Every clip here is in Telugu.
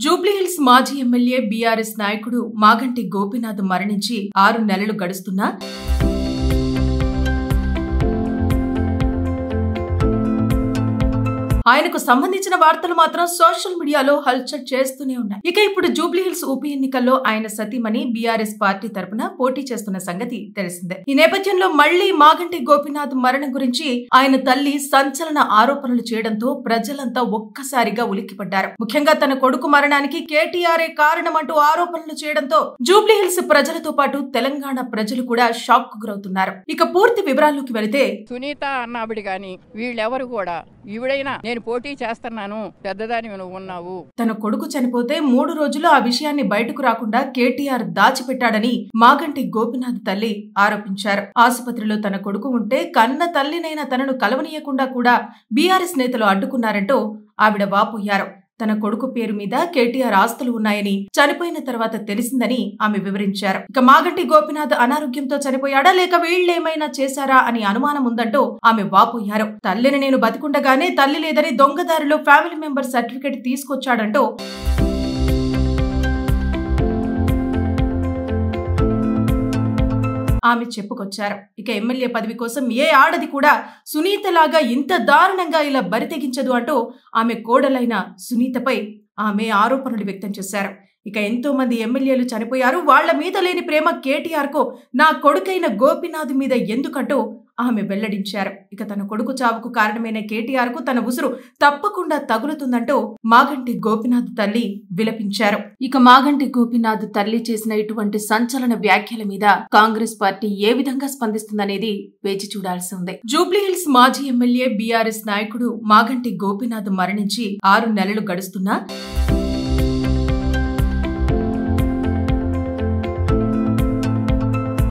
జూబ్లీహిల్స్ మాజీ ఎమ్మెల్యే బీఆర్ఎస్ నాయకుడు మాగంటి గోపీనాథ్ మరణించి 6 నెలలు గడుస్తున్నా ఆయనకు సంబంధించిన వార్తలు మాత్రం సోషల్ మీడియాలో హల్చల్ చేస్తూనే ఉన్నాయి. ఇక ఇప్పుడు జూబ్లీహిల్స్ ఉప ఎన్నికల్లో ఆయన సతీమణి బీఆర్ఎస్ పార్టీ తరపున పోటీ చేస్తున్న సంగతి తెలిసిందే. ఈ నేపథ్యంలో మళ్లీ మాగంటి గోపీనాథ్ మరణం గురించి ఆయన తల్లి సంచలన ఆరోపణలు చేయడంతో ప్రజలంతా ఒక్కసారిగా ఉలిక్కిపడ్డారు. ముఖ్యంగా తన కొడుకు మరణానికి కేటీఆర్ఏ కారణమంటూ ఆరోపణలు చేయడంతో జూబ్లీహిల్స్ ప్రజలతో పాటు తెలంగాణ ప్రజలు కూడా షాక్ కు గురవుతున్నారు. ఇక పూర్తి వివరాల్లోకి వెళితే సునీత అన్నాబిడి గాని వీళ్ళెవరు కూడా ఈవిడైనా నేను పోటీ చేస్తున్నాను పెద్దదాని నువ్వు ఉన్నావు. తన కొడుకు చనిపోతే 3 రోజులు ఆ విషయాన్ని బయటకు రాకుండా కేటీఆర్ దాచిపెట్టాడని మాగంటి గోపీనాథ్ తల్లి ఆరోపించారు. ఆసుపత్రిలో తన కొడుకు ఉంటే కన్న తల్లినైనా తనను కలవనీయకుండా కూడా బీఆర్ఎస్ నేతలు అడ్డుకున్నారంటూ ఆవిడ వాపోయారు. తన కొడుకు పేరు మీద కేటీఆర్ ఆస్తులు ఉన్నాయని చనిపోయిన తర్వాత తెలిసిందని ఆమె వివరించారు. ఇక మాగంటి గోపీనాథ్ అనారోగ్యంతో చనిపోయాడా లేక వీళ్లేమైనా చేశారా అని అనుమానం ఉందంటూ ఆమె వాపోయారు. తల్లిని నేను బతికుండగానే తల్లి లేదని దొంగదారిలో ఫ్యామిలీ మెంబర్ సర్టిఫికెట్ తీసుకొచ్చాడంటూ ఆమె చెప్పుకొచ్చారు. ఇక ఎమ్మెల్యే పదవి కోసం ఏ ఆడది కూడా సునీతలాగా ఇంత దారుణంగా ఇలా బరితెగించదు అంటూ ఆమె కోడలైన సునీతపై ఆమె ఆరోపణలు వ్యక్తం చేశారు. ఇక ఎంతో మంది ఎమ్మెల్యేలు చనిపోయారు, వాళ్ల మీద లేని ప్రేమ కేటీఆర్ కు నా కొడుకైన గోపీనాథ్ మీద ఎందుకంటూ ఆమె వెల్లడించారు. ఇక తన కొడుకు చావుకు కారణమైన కేటీఆర్ కు తన ఉసురు తప్పకుండా తగులుతుందంటూ మాగంటి గోపీనాథ్ తల్లి విలపించారు. ఇక మాగంటి గోపీనాథ్ తల్లి చేసిన ఇటువంటి సంచలన వ్యాఖ్యల మీద కాంగ్రెస్ పార్టీ ఏ విధంగా స్పందిస్తుందనేది వేచి చూడాల్సి ఉంది. జూబ్లీహిల్స్ మాజీ ఎమ్మెల్యే బీఆర్ఎస్ నాయకుడు మాగంటి గోపీనాథ్ మరణించి 6 నెలలు గడుస్తున్నా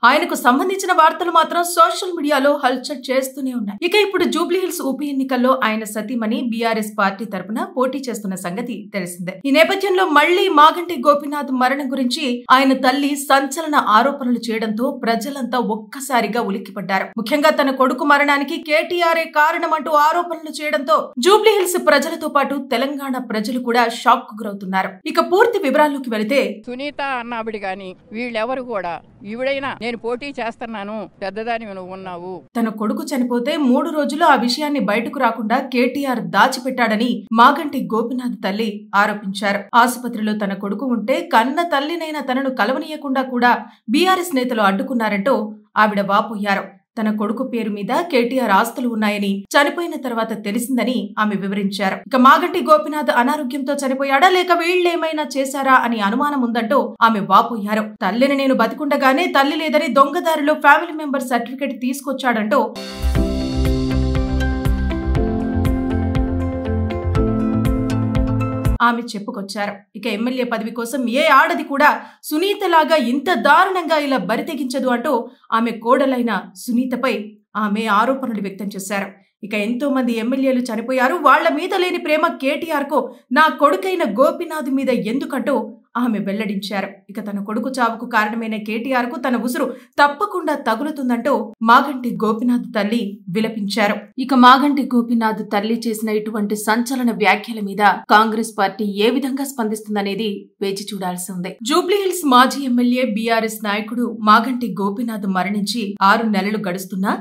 ఆయనకు సంబంధించిన వార్తలు మాత్రం సోషల్ మీడియాలో హల్చల్ చేస్తూనే ఉన్నాయి. ఇక ఇప్పుడు జూబ్లీహిల్స్ ఉప ఎన్నికల్లో ఆయన సతీమణి బీఆర్ఎస్ పార్టీ తరపున పోటీ చేస్తున్న సంగతి తెలిసిందే. ఈ నేపథ్యంలో మళ్లీ మాగంటి గోపీనాథ్ మరణం గురించి ఆయన తల్లి సంచలన ఆరోపణలు చేయడంతో ప్రజలంతా ఒక్కసారిగా ఉలిక్కిపడ్డారు. ముఖ్యంగా తన కొడుకు మరణానికి కేటీఆర్ఏ కారణమంటూ ఆరోపణలు చేయడంతో జూబ్లీహిల్స్ ప్రజలతో పాటు తెలంగాణ ప్రజలు కూడా షాక్ కు గురవుతున్నారు. ఇక పూర్తి వివరాల్లోకి వెళితే సునీత అన్నాబిడి గాని వీళ్ళెవరు కూడా ఈవిడైనా నేను పోటీ చేస్తున్నాను పెద్దదాని నువ్వు ఉన్నావు. తన కొడుకు చనిపోతే 3 రోజులు ఆ విషయాన్ని బయటకు రాకుండా కేటీఆర్ దాచిపెట్టాడని మాగంటి గోపీనాథ్ తల్లి ఆరోపించారు. ఆసుపత్రిలో తన కొడుకు ఉంటే కన్న తల్లినైనా తనను కలవనీయకుండా కూడా బీఆర్ఎస్ నేతలు అడ్డుకున్నారంటూ ఆవిడ వాపోయారు. తన కొడుకు పేరు మీద కేటీఆర్ ఆస్తులు ఉన్నాయని చనిపోయిన తర్వాత తెలిసిందని ఆమె వివరించారు. ఇక మాగంటి గోపీనాథ్ అనారోగ్యంతో చనిపోయాడా లేక వీళ్లేమైనా చేశారా అని అనుమానం ఉందంటూ ఆమె వాపోయారు. తల్లిని నేను బతికుండగానే తల్లి లేదని దొంగదారిలో ఫ్యామిలీ మెంబర్ సర్టిఫికెట్ తీసుకొచ్చాడంటూ ఆమె చెప్పుకొచ్చారు. ఇక ఎమ్మెల్యే పదవి కోసం ఏ ఆడది కూడా సునీతలాగా ఇంత దారుణంగా ఇలా బరితెగించదు అంటూ ఆమె కోడలైన సునీతపై ఆమె ఆరోపణలు వ్యక్తం చేశారు. ఇక ఎంతో మంది ఎమ్మెల్యేలు చనిపోయారు, వాళ్ల మీద లేని ప్రేమ కేటీఆర్ కు నా కొడుకైన గోపీనాథ్ మీద ఎందుకంటూ ఆమె వెల్లడించారు. ఇక తన కొడుకు చావుకు కారణమైన కేటీఆర్ కు తన ఉసురు తప్పకుండా తగులుతుందంటూ మాగంటి గోపీనాథ్ తల్లి విలపించారు. ఇక మాగంటి గోపీనాథ్ తల్లి చేసిన ఇటువంటి సంచలన వ్యాఖ్యల మీద కాంగ్రెస్ పార్టీ ఏ విధంగా స్పందిస్తుందనేది వేచి చూడాల్సి ఉంది. జూబ్లీహిల్స్ మాజీ ఎమ్మెల్యే బీఆర్ఎస్ నాయకుడు మాగంటి గోపీనాథ్ మరణించి 6 నెలలు గడుస్తున్నా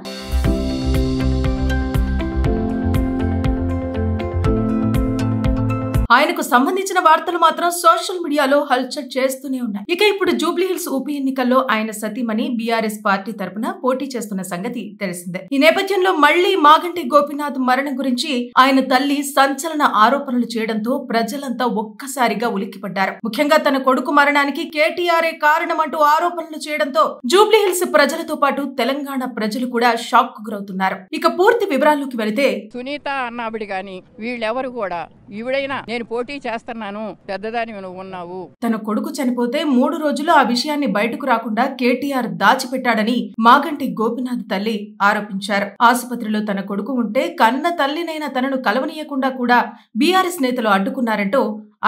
ఆయనకు సంబంధించిన వార్తలు మాత్రం సోషల్ మీడియాలో హల్చల్ చేస్తూనే ఉన్నాయి. ఇక ఇప్పుడు జూబ్లీహిల్స్ ఉప ఎన్నికల్లో ఆయన సతీమణి బీఆర్ఎస్ పార్టీ తరపున పోటీ చేస్తున్న సంగతి తెలిసిందే. ఈ నేపథ్యంలో మళ్లీ మాగంటి గోపీనాథ్ మరణం గురించి ఆయన తల్లి సంచలన ఆరోపణలు చేయడంతో ప్రజలంతా ఒక్కసారిగా ఉలిక్కిపడ్డారు. ముఖ్యంగా తన కొడుకు మరణానికి కేటీఆర్ఏ కారణమంటూ ఆరోపణలు చేయడంతో జూబ్లీహిల్స్ ప్రజలతో పాటు తెలంగాణ ప్రజలు కూడా షాక్ కు గురవుతున్నారు. ఇక పూర్తి వివరాల్లోకి వెళితే సునీత అన్నాబిడి గాని వీళ్ళెవరు కూడా ఈవిడైనా నేను పోటీ చేస్తున్నాను పెద్దదాని నువ్వు ఉన్నావు. తన కొడుకు చనిపోతే 3 రోజులు ఆ విషయాన్ని బయటకు రాకుండా కేటీఆర్ దాచిపెట్టాడని మాగంటి గోపీనాథ్ తల్లి ఆరోపించారు. ఆసుపత్రిలో తన కొడుకు ఉంటే కన్న తల్లినైనా తనను కలవనీయకుండా కూడా బీఆర్ఎస్ నేతలు అడ్డుకున్నారంటూ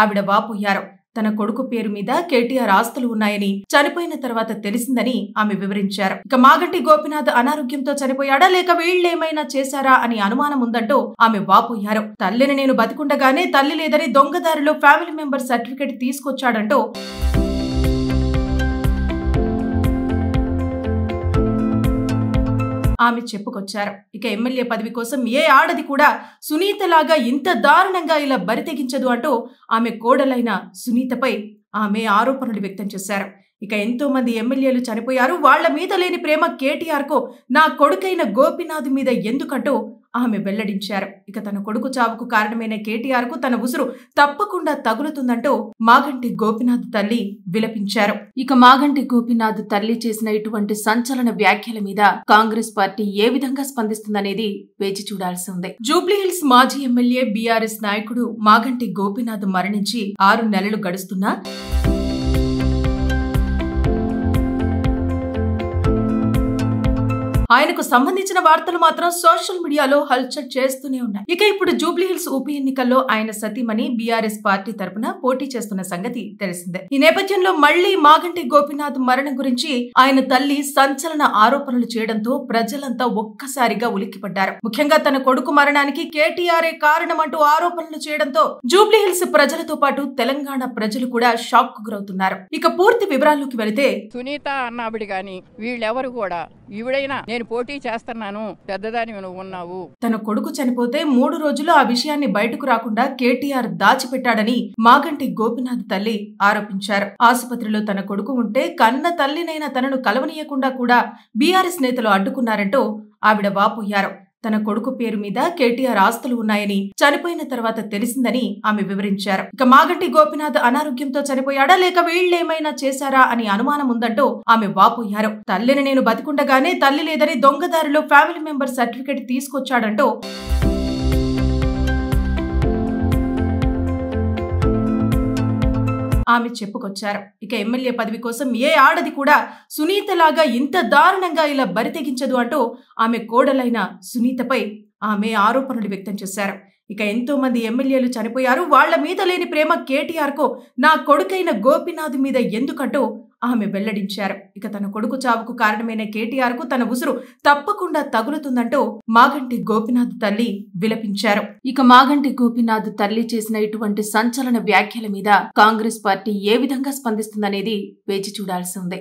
ఆవిడ వాపోయారు. తన కొడుకు పేరు మీద కేటీఆర్ ఆస్తులు ఉన్నాయని చనిపోయిన తర్వాత తెలిసిందని ఆమె వివరించారు. ఇక మాగంటి గోపీనాథ్ అనారోగ్యంతో చనిపోయాడా లేక వీళ్ళేమైనా చేశారా అని అనుమానం ఉందంటూ ఆమె వాపోయారు. తల్లిని నేను బతికుండగానే తల్లి లేదని దొంగదారిలో ఫ్యామిలీ మెంబర్ సర్టిఫికెట్ తీసుకొచ్చాడంటూ ఆమె చెప్పుకొచ్చారు. ఇక ఎమ్మెల్యే పదవి కోసం ఏ ఆడది కూడా సునీతలాగా ఇంత దారుణంగా ఇలా బరితెగించదు అంటూ ఆమె కోడలైన సునీతపై ఆమె ఆరోపణలు వ్యక్తం చేశారు. ఇక ఎంతో మంది ఎమ్మెల్యేలు చనిపోయారు, వాళ్ల మీద లేని ప్రేమ కేటీఆర్ కు నా కొడుకైన గోపీనాథ్ మీద ఎందుకంటూ ఆమె వెల్లడించారు. ఇక తన కొడుకు చావుకు కారణమైన కేటీఆర్ కు తన ఉసురు తప్పకుండా తగులుతుందంటూ మాగంటి గోపీనాథ్ తల్లి విలపించారు. ఇక మాగంటి గోపీనాథ్ తల్లి చేసిన ఇటువంటి సంచలన వ్యాఖ్యల మీద కాంగ్రెస్ పార్టీ ఏ విధంగా స్పందిస్తుందనేది వేచి చూడాల్సి ఉంది. జూబ్లీహిల్స్ మాజీ ఎమ్మెల్యే బీఆర్ఎస్ నాయకుడు మాగంటి గోపీనాథ్ మరణించి 6 నెలలు గడుస్తున్నా ఆయనకు సంబంధించిన వార్తలు మాత్రం సోషల్ మీడియాలో హల్చల్ చేస్తూనే ఉన్నాయి. ఇక ఇప్పుడు జూబ్లీహిల్స్ ఉప ఎన్నికల్లో ఆయన సతీమణి బీఆర్ఎస్ పార్టీ తరపున పోటీ చేస్తున్న సంగతి తెలిసిందే. ఈ నేపథ్యంలో మళ్లీ మాగంటి గోపీనాథ్ మరణం గురించి ఆయన తల్లి సంచలన ఆరోపణలు చేయడంతో ప్రజలంతా ఒక్కసారిగా ఉలిక్కిపడ్డారు. ముఖ్యంగా తన కొడుకు మరణానికి కేటీఆర్ఏ కారణమంటూ ఆరోపణలు చేయడంతో జూబ్లీహిల్స్ ప్రజలతో పాటు తెలంగాణ ప్రజలు కూడా షాక్ కు గురవుతున్నారు. ఇక పూర్తి వివరాల్లోకి వెళితే సునీత అన్నావిడి గాని వీళ్ళెవరు కూడా ఈవిడైనా నేను పోటీ చేస్తున్నాను, పెద్దదాని నువ్వు ఉన్నావు. తన కొడుకు చనిపోతే 3 రోజులు ఆ విషయాన్ని బయటకు రాకుండా కేటీఆర్ దాచిపెట్టాడని మాగంటి గోపీనాథ్ తల్లి ఆరోపించారు. ఆసుపత్రిలో తన కొడుకు ఉంటే కన్న తల్లినైన తనను కలవనీయకుండా కూడా బీఆర్ఎస్ నేతలు అడ్డుకున్నారంటూ ఆవిడ వాపోయారు. తన కొడుకు పేరు మీద కేటీఆర్ ఆస్తులు ఉన్నాయని చనిపోయిన తర్వాత తెలిసిందని ఆమె వివరించారు. ఇక మాగంటి గోపీనాథ్ అనారోగ్యంతో చనిపోయాడా లేక వీళ్ళేమైనా చేశారా అని అనుమానం ఉందంటూ ఆమె వాపోయారు. తల్లిని నేను బతికుండగానే తల్లి లేదని దొంగదారిలో ఫ్యామిలీ మెంబర్ సర్టిఫికెట్ తీసుకొచ్చాడంటూ ఆమె చెప్పుకొచ్చారు. ఇక ఎమ్మెల్యే పదవి కోసం ఏ ఆడది కూడా సునీతలాగా ఇంత దారుణంగా ఇలా బరితెగించదు అంటూ ఆమె కోడలైన సునీతపై ఆమె ఆరోపణలు వ్యక్తం చేశారు. ఇక ఎంతో మంది ఎమ్మెల్యేలు చనిపోయారు, వాళ్ల మీద లేని ప్రేమ కేటీఆర్ కు నా కొడుకైన గోపీనాథ్ మీద ఎందుకంటూ ఆమె వెల్లడించారు. ఇక తన కొడుకు చావుకు కారణమైన కేటీఆర్ కు తన ఉసురు తప్పకుండా తగులుతుందంటూ మాగంటి గోపీనాథ్ తల్లి విలపించారు. ఇక మాగంటి గోపీనాథ్ తల్లి చేసిన ఇటువంటి సంచలన వ్యాఖ్యల మీద కాంగ్రెస్ పార్టీ ఏ విధంగా స్పందిస్తుందనేది వేచి చూడాల్సి ఉంది.